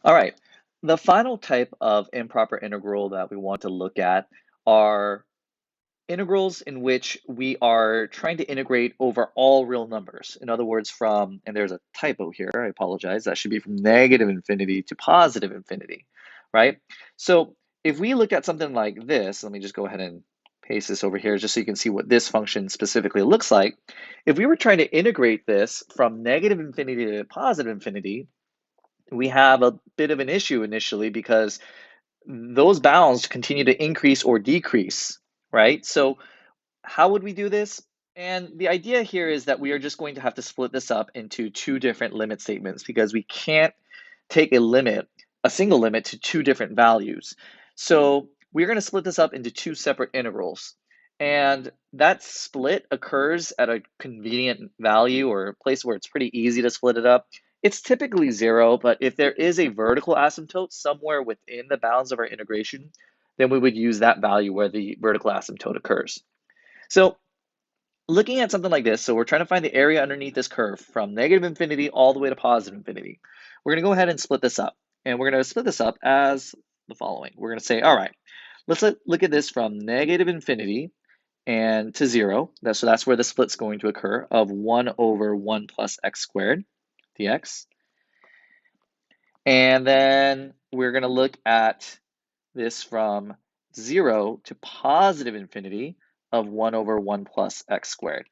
All right. The final type of improper integral that we want to look at are integrals in which we are trying to integrate over all real numbers. In other words, and there's a typo here, I apologize, that should be from negative infinity to positive infinity, right? So if we look at something like this, let me just go ahead and paste this over here just so you can see what this function specifically looks like. If we were trying to integrate this from negative infinity to positive infinity, we have a bit of an issue initially because those bounds continue to increase or decrease, right? So how would we do this? And the idea here is that we are just going to have to split this up into two different limit statements because we can't take a single limit to two different values. So we're going to split this up into two separate integrals. And that split occurs at a convenient value or a place where it's pretty easy to split it up. It's typically 0, but if there is a vertical asymptote somewhere within the bounds of our integration, then we would use that value where the vertical asymptote occurs. So looking at something like this, so we're trying to find the area underneath this curve from negative infinity all the way to positive infinity. We're going to go ahead and split this up. And we're going to split this up as the following. We're going to say, all right, let's look at this from negative infinity and to 0. So that's where the split's going to occur of 1 over 1 plus x squared dx. And then we're going to look at this from 0 to positive infinity of 1 over 1 plus x squared.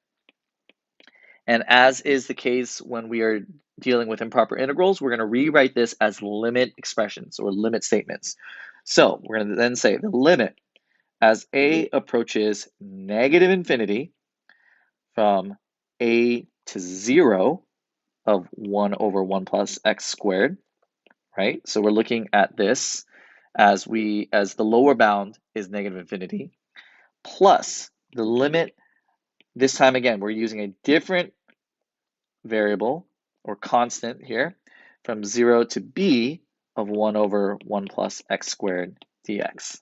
And as is the case when we are dealing with improper integrals, we're going to rewrite this as limit expressions or limit statements. So we're going to then say the limit as a approaches negative infinity from a to 0 of 1 over 1 plus x squared, right? So we're looking at this as the lower bound is negative infinity, plus the limit, this time again, we're using a different variable or constant here from 0 to b of 1 over 1 plus x squared dx.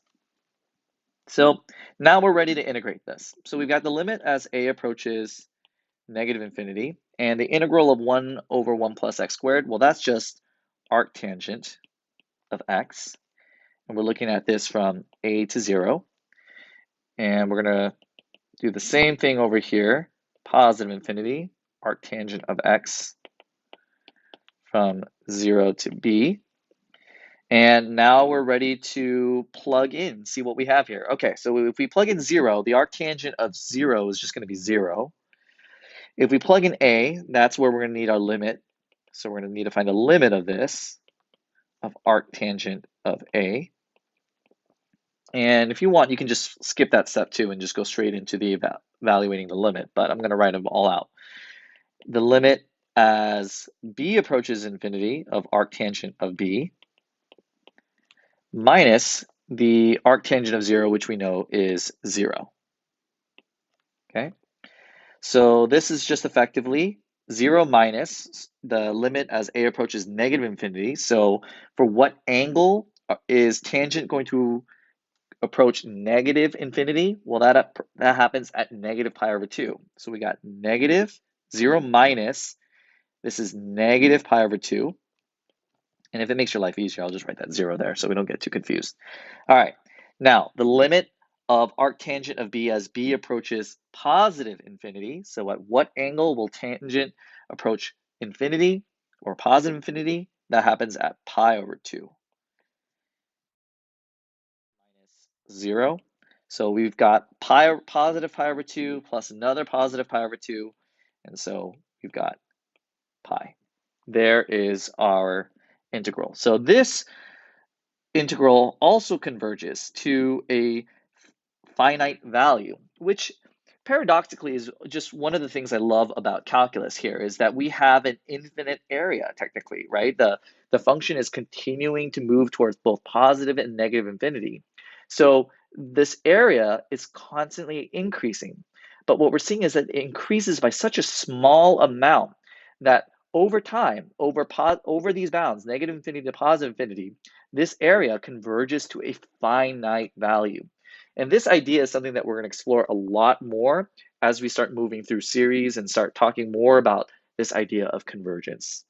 So now we're ready to integrate this. So we've got the limit as a approaches negative infinity, and the integral of 1 over 1 plus x squared, well, that's just arctangent of x. And we're looking at this from a to 0. And we're going to do the same thing over here, positive infinity, arctangent of x from 0 to b. And now we're ready to plug in, see what we have here. Okay, so if we plug in 0, the arctangent of 0 is just going to be 0. If we plug in a, that's where we're going to need our limit. So we're going to need to find a limit of this, of arctangent of a. And if you want, you can just skip that step too and just go straight into the evaluating the limit, but I'm going to write them all out. The limit as b approaches infinity of arctangent of b minus the arctangent of 0, which we know is 0. Okay, so this is just effectively 0 minus the limit as a approaches negative infinity. So for what angle is tangent going to approach negative infinity? Well, that happens at negative pi over 2. So we got negative 0 minus, this is negative pi over 2. And if it makes your life easier, I'll just write that 0 there so we don't get too confused. All right, now the limit of arctangent of b as b approaches positive infinity. So at what angle will tangent approach infinity or positive infinity? That happens at pi over 2. Minus 0. So we've got positive pi over 2 plus another positive pi over 2. And so we've got pi. There is our integral. So this integral also converges to a finite value, which paradoxically is just one of the things I love about calculus here is that we have an infinite area technically, right? The function is continuing to move towards both positive and negative infinity. So this area is constantly increasing. But what we're seeing is that it increases by such a small amount that over time, over these bounds, negative infinity to positive infinity, this area converges to a finite value. And this idea is something that we're going to explore a lot more as we start moving through series and start talking more about this idea of convergence.